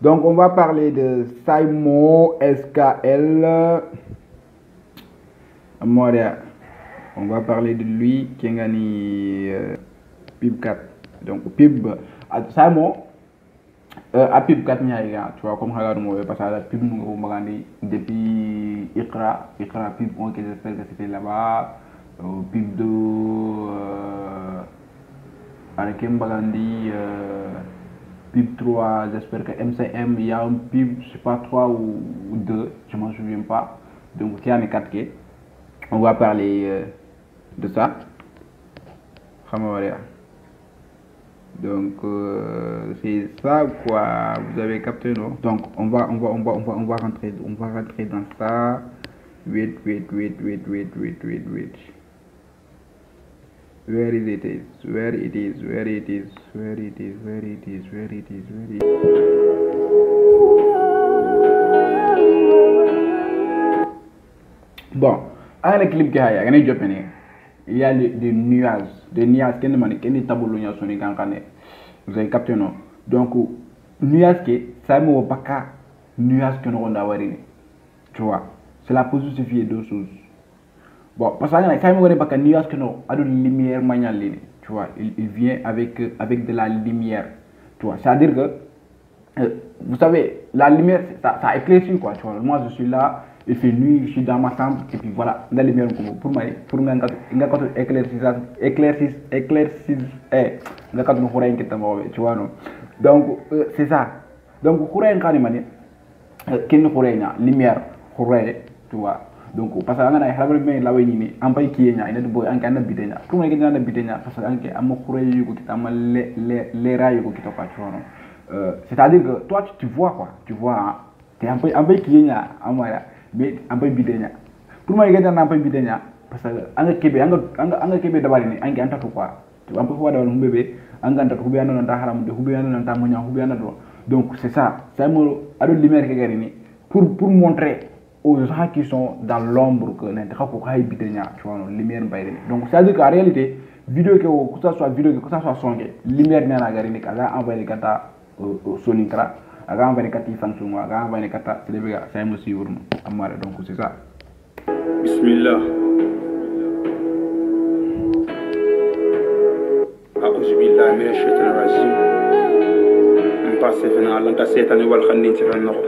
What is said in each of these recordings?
Donc, on va parler de Simon SKL Montréal. On va parler de lui qui a gagné PIB 4. Donc, PIB, Simon, à PIB 4, tu vois, comme regarde moi, parce que la PIB, nous avons depuis Iqra, PIB 1, que j'espère que c'était là-bas, PIB 2, avec Mbagandi, PIB 3, j'espère que MCM, il y a un PIB, je sais pas, 3 ou 2, je m'en souviens pas. Donc, il y a 4K. On va parler de ça. Donc, c'est ça quoi, vous avez capté, non? Donc, on va rentrer dans ça. Wait. Where it is. Bon, avec le clip il y a des nuages, vous avez capté, non? Donc, nuages ça me va pas nuages que nous avons, tu vois, c'est la position de deux choses. Bon, parce que ça me va pas nuages que nous avons de lumière magnale, tu vois, il vient avec de la lumière, tu vois, c'est-à-dire que, vous savez, la lumière, ça éclaircit, quoi, tu vois, moi je suis là, il fait nuit, je suis dans ma chambre, et puis voilà, la lumière, pour moi, tu vois, non? Donc, c'est ça. Donc, lumière, tu vois. Donc, parce que on a un la wayni am bay kiyenya ina do an kan bidenya pour moi gëna bidenya parce que anke am khuré yugo kita am les rails yugo kita quoi, tu vois. C'est-à-dire que toi tu vois quoi, tu vois, t'es un peu kiyenya amara mais un peu bidenya pour moi gëna am bay bidenya parce que anga kebe dabari ni anke antatu quoi, tu vois, un peu fois dawal mbebe anga antatu hubiyano nanta haram de hubiyano nanta monya hubiyano do. Donc c'est ça, c'est mo ado lumière ke gari ni pour montrer aux gens qui sont dans l'ombre que tu vois, lumière. Donc c'est à dire qu'en réalité vidéo que ça soit vidéo que ça soit son lumière n'a la garine kaga envoyer kata sonikra aga envoyer kata fansumo aga envoyer kata c'est les gars c'est un aussi wurno amara. Donc c'est ça. Bismillah. A'udhu billahi minash shaitanir rajim. Mpasse fena lanta setani wal khandin ci fen nokho.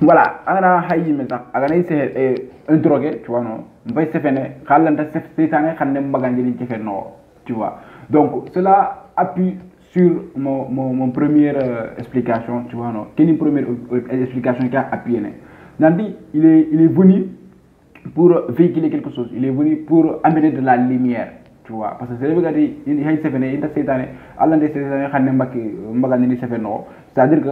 Voilà, ana hayyi mais sax aga nay c'est un drogué, tu vois, non, mbay sefene xalanta sétané xamné mbagandi ni ci fait non, tu vois. Donc cela appuie sur mon première explication, tu vois, non, quelle est une première explication qui a appuyé. Nandi il est venu pour véhiculer quelque chose, il est venu pour amener de la lumière, tu vois, parce que c'est le gars dit il hay sefene inta sétané Allah ndé sétané xamné mbagandi ni sefé non. C'est-à-dire que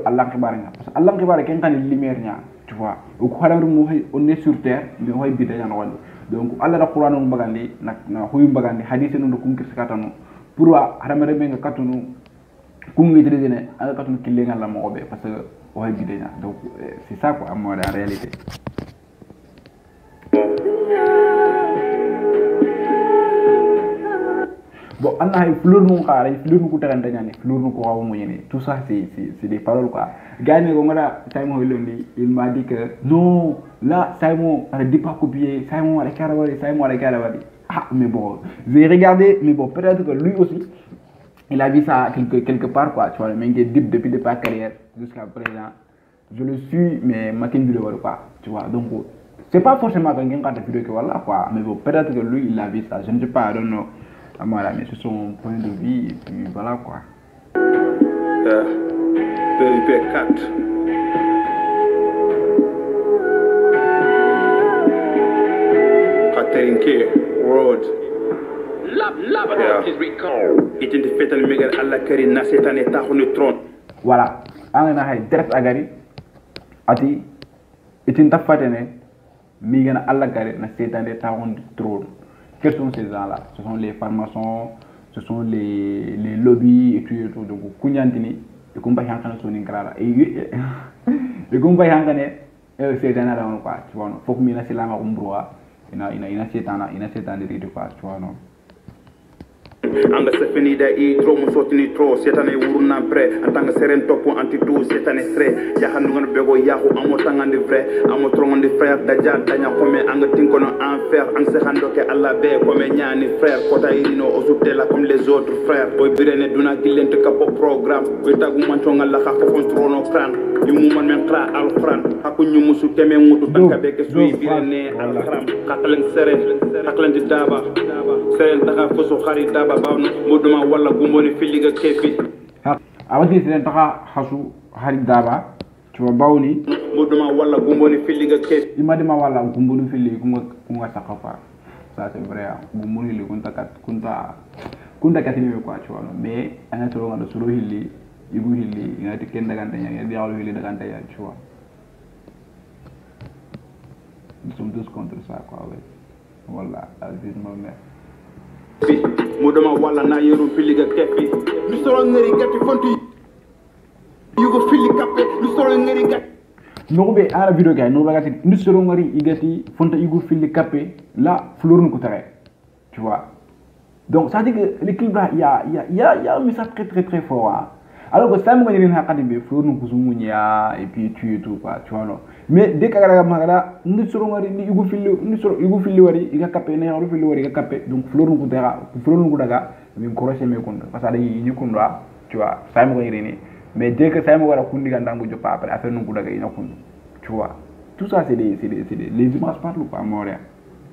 Allah xibaar nga parce que Allah xibaar ken tan lumière nya, tu vois, o ko xalam on est sur terre mais hoy bidé nya no. Donc Allah da Qur'an on bagandi nak na hoy bagandi hadith no kum kirsikatano pour wa haramare be nga katunu kum ngi trédé né ala katunu killé nga la mo be parce que hoy bidé nya. Donc c'est ça quoi en réalité. Bon, on a fleur nous carré, fleur nous coûte fleur nous quoi tout ça c'est des paroles quoi. Gagné comme là, Simon il m'a dit que non, là Simon on ne dit pas copier, Simon avec Caravali. Ah mais bon, j'ai regardé, mais bon peut-être que lui aussi il a vu ça quelque part quoi, tu vois, le mec est deep depuis sa carrière jusqu'à présent. Je le suis mais ma vidéo pas, tu vois. Donc c'est pas forcément quelqu'un qui a vidéo que voilà quoi, mais bon peut-être que lui il a vu ça, je ne sais pas, I don't know. Voilà, mais c'est son point de vue et puis voilà quoi. PIB 4. Caterinke Road. Identifié le mégal Allah Karim na setane taxunu trône. Voilà, on a direct agari ati itin tafatene mi gana Allah Karim na setane taxunu trône. Quels sont ces gens-là? Ce sont les farmaçons, ce sont les lobbies et tout. Donc, Kunyantini, et Kumba Yankana Soninkrala. Et Kumba Yankane, c'est un adam, quoi. Tu vois, faut que Mina Selama Umbroa, il a 7 ans de quoi, tu vois, non. anga sefinida i tro mo sotini tro setane wuruna pre antanga seren topo anti tout setane stre jahandu ngana bego yahu amo tangandi vrai amo trongondi frère daja danya comme anga tinkono enfer ang se handoke alla be comme nyani frère kota irino osutela comme les autres frères boy birene duna gilente kapo programme boy tagu manto ngalla khafo contrôle kran yumu man men kra al quran hakku nyumu su teme ngutu tanka be ke suyi birene al kram kakalen seren kakalen di daba seren taka foso khari daba bawno moduma wala gumboni filiga kefi awati seren taka hasu khari daba tuwa bawni moduma wala gumboni filiga kefi imadima wala gumboni fili kunga sakafa ça c'est vrai gumboni li kunta katini quoi tu vois mais anga solo ngado solo hilli igu hilli ngati ken dagante nya diawlo hilli dagante ya tu vois nous sommes tous contre ça quoi ouais voilà aziz mohamed modoma wala na yeru filiga kefi lu solo ngari gatti fonti yugo fili kappe lu solo ngari gatti nobe ala video gay no bagati lu solo ngari igati fonta yugo fili kappe la florun ko tare tu vois donc ça dit que l'équilibre il y a un message très fort hein. Alors que ça me dit n'a pas de florun ko sumunya et puis tu tout quoi tu vois non mais dès que la magala lu solo ngari ni yugo fili wari iga kappe ne halu fili wari iga kappe donc florun ko daga min crochet me kon parce que dañuy ñu kunda tu vois ça me dit ni mais dès que ça me wara kundi ga ndangu jopa après affaire nu ko daga ina kun tu vois tout ça c'est des les images parlent pas moria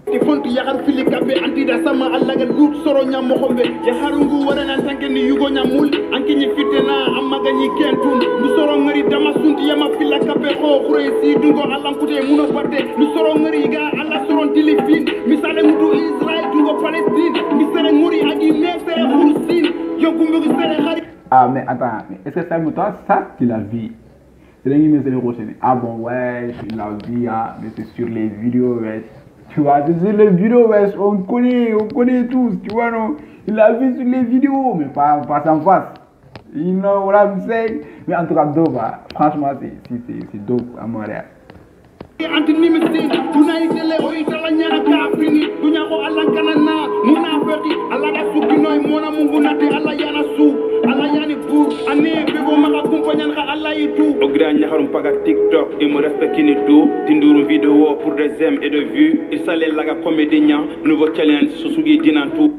ti fontu yakhar fili kappe anti da sama alla ga lut soro nyam mo xombe ya harungu wara nan tanke ni yugo nyamul anki ni fitena amma ga ni kentun du soro ngari dama sunti yama fili kappe ko xure si dungo allam kute muno batte du soro ngari ga alla soron tilifin misale mudu Israël dungo Palestine misale nguri agi mesere khursin yo gumbe ko sere khari. Ah mais attends, mais est-ce que ça me toi ça tu l'as vu? C'est les images. Ah bon ouais, il l'a vu hein, mais c'est sur les vidéos ouais. Tu vois, c'est sur les vidéos ouais, on connaît tous, tu vois non? Il l'a vu sur les vidéos mais pas en face. You know what I'm saying? Mais en tout cas dope, hein. Franchement c'est dope à Montréal. Antini mistin tunay tele o itala nyana ka fini dunya ko Allah kanana munafiki Allah da suki noy mona mungu nati Allah yana su Allah yani pour ane bebo maka kumpanyan ka Allah yitu o gra nyaharum paga TikTok et me respecte ni tout tinduru vidéo pour des j'aime et de vues il s'allait laga comédien nouveau challenge susugi dinan tout.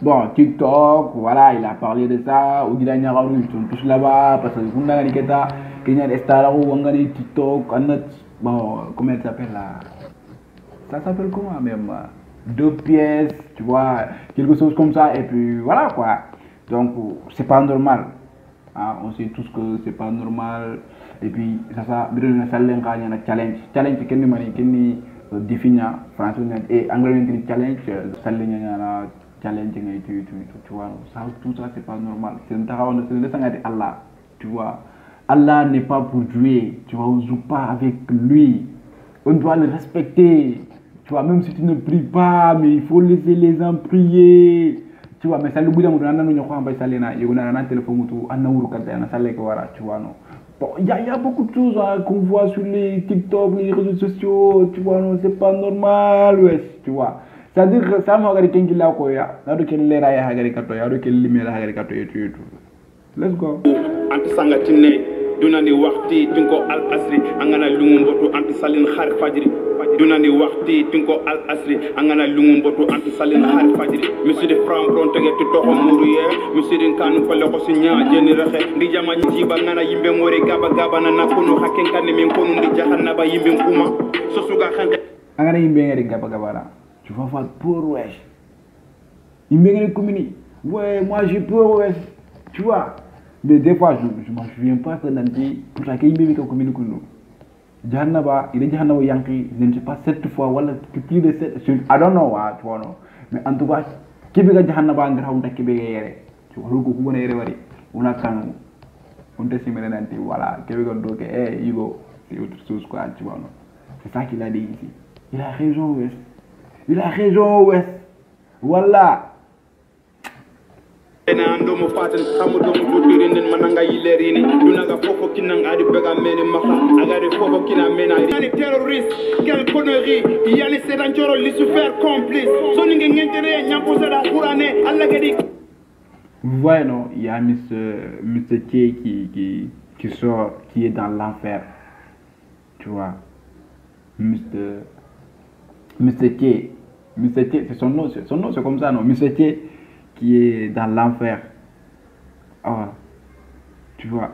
Bon, TikTok, voilà, il a parlé de ça. Au Gila Nyararu, ils sont tous là-bas. Parce que Kunda Niketa, Kenya Estararu, Wangari, TikTok, bon, comment elle s'appelle là? Ça s'appelle comment même? 2 pièces, tu vois, quelque chose comme ça. Et puis voilà quoi. Donc, c'est pas normal. Hein? On sait tous que c'est pas normal. Et puis, ça, il y a un challenge. Challenge, c'est qu'il définit français et anglais, challenge, ça challenging et tu vois ça tout ça c'est pas normal c'est Allah tu vois Allah n'est pas pour jouer tu vois on joue pas avec lui on doit le respecter tu vois même si tu ne pries pas mais il faut laisser les gens prier tu vois mais ça le bout d'un moment on a quoi ça lena il y a un téléphone tout un euro quand on a ça les quoi tu vois non bon il y a beaucoup de choses hein, qu'on voit sur les TikTok les réseaux sociaux tu vois non c'est pas normal ouais tu vois. C'est-à-dire que ça m'a regardé qu'il a quoi ya, n'a de quel l'air à regarder kato ya, de quel limite à regarder kato et tout. Let's go. Anti sangatine, dunani wakti tinko al asri, angana lumumboto anti salin khar fajri. Dunani wakti tinko al asri, angana lumumboto anti salin khar fajri. Monsieur de Franc pronto get to ko muruye, monsieur de kanu pale ko sinya jeni rexe, ndi jama jiba ngana yimbe ngori gaba na nakunu hakken kan min konu ndi jahannaba yimbe kuma, so suga khanke. Angana yimbe ngari gaba la. Tu vas voir peur, wesh. Il me communique. Ouais, moi j'ai peur, wesh. Tu vois. Mais des fois, je m'en souviens pas que Nanti, pour ça qu'il me communique. Jahannaba, il est Jahannaba Yankee, je ne sais pas 7 fois, voilà, plus de 7. I don't know, tu vois, non. Mais en tout cas, Kibega Jahannaba en grand, Kibega Yere. Tu vois, le coup, on est réveillé. On a quand on te simule Nanti, voilà. Kibega donc, Hugo, c'est autre chose, quoi, tu vois, non. C'est ça qu'il a dit ici. Il a raison, wesh. Il a raison, ouais. Voilà. Ena ando mo faten xamudo mo dudirinden mananga yilerini dunaga fofo kinang adi bega meni maxa agari fofo kina mena yani terroriste quelle connerie yani c'est dangereux li faire complice soninge ngentere nyampo sada qurane alla gadi vous voyez, non, il y a Mr. T qui sort, qui est dans l'enfer, tu vois. Mr. T, c'est son nom, c'est comme ça, non, Mr. T qui est dans l'enfer. Ah, tu vois.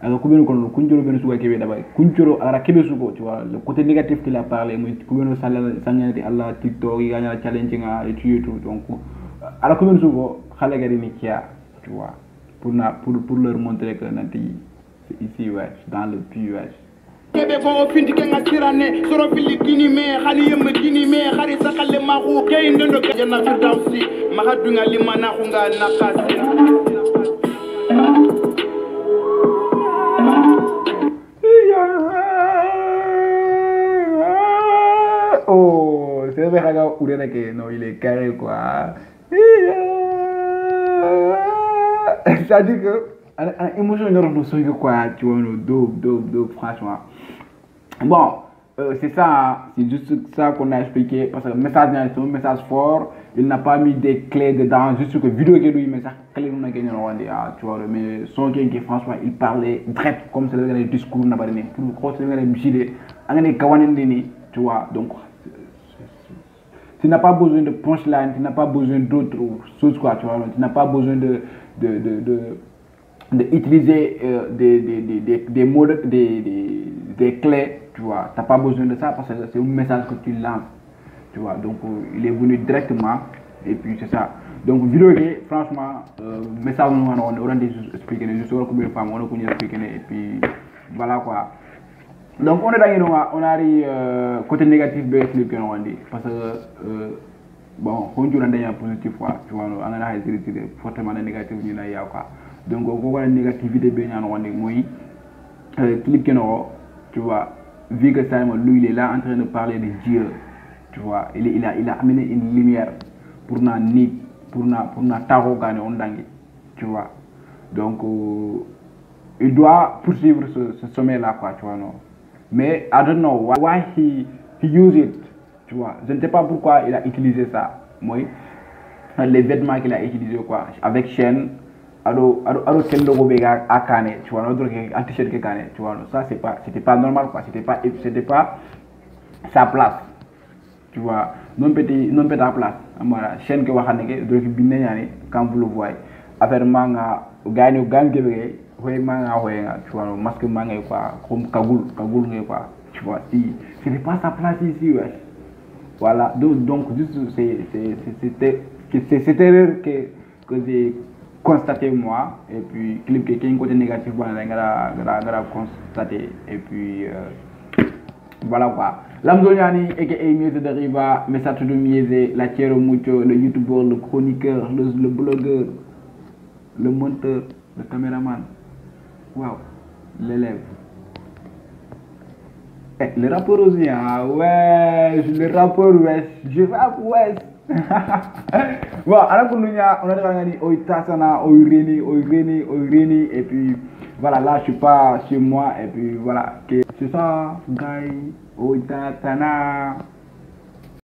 Alors, combien de Kunjoro Benusuga Kebe d'abord, Kunjoro Ara Kebe Sugo, tu vois, le côté négatif qu'il a parlé, mais combien de Sanyati Allah, TikTok, il y a un challenging et tout, donc, alors combien de Sugo, Khalagari Nikia, tu vois, pour leur montrer que Nanti, c'est ici, ouais, dans le pays, ouais. kebe ko findi ke ngasirane soro fili kini me khali yem kini me khari sakalle ma ko kay ndondo ke janna firdausi ma hadunga limana ko nga nakasi oh c'est vrai que Ourena que non il est carré quoi ça dit que émotion ne sont que quoi tu vois nos dope franchement. Bon, c'est ça, hein. C'est juste ça qu'on a expliqué. Parce que le message, c'est un message fort. Il n'a pas mis des clés dedans. Juste que vidéo qui est mais ça clé nous a gagné tu vois. Mais son qui franchement, il parlait direct comme c'est le discours n'a pas donné. Pour croire c'est le gilet. Tu vois. Donc, tu n'as pas besoin de punchline, tu n'as pas besoin d'autres choses quoi. Tu vois. Tu n'as pas besoin d'utiliser des mots, des clés. Tu vois, t'as pas besoin de ça parce que c'est un message que tu lances, tu vois, donc il est venu directement et puis c'est ça. Donc vidéo franchement message nous on a expliqué juste combien de femmes on a expliqué et puis voilà quoi. Donc on est dans on a côté négatif de clip on dit parce que bon on dit on a positif quoi, tu vois, on a été fortement négatif ni là ya quoi. Donc on a négativité bien on dit moi clip tu vois. Vu que Simon, lui, il est là en train de parler de Dieu, tu vois, il a amené une lumière pour tu vois. Donc, il doit poursuivre ce sommet-là, quoi, tu vois, non. Mais, I don't know why he used it, tu vois. Je ne sais pas pourquoi il a utilisé ça, moi, les vêtements qu'il a utilisés, quoi, avec chaîne. Alors quel logo béga à Kane, tu vois, notre t-shirt que Kane, tu vois, ça c'était pas normal quoi, c'était pas sa place, tu vois, non petit à place, voilà, chaîne que waxane ke do fi binne ñani quand vous le voyez, affaire manga gañu gang gebe hoy manga hoyenga, tu vois, masque manga quoi, comme kagoul ngay quoi, tu vois, si c'était pas sa place ici ouais. Voilà, donc juste c'était erreur que j'ai constaté moi et puis clip qui est un côté négatif voilà constaté et puis voilà quoi Lamzoniani aka Mieze de Riva message de Mieze la Thiero Mucho le youtubeur le chroniqueur le blogueur le monteur le caméraman waouh l'élève le rappeur aussi hein ouais le rappeur ouais je rappe ouais bon alors on a dit Tasana Reni et puis voilà là je suis pas chez moi et puis voilà c'est ça guy Tasana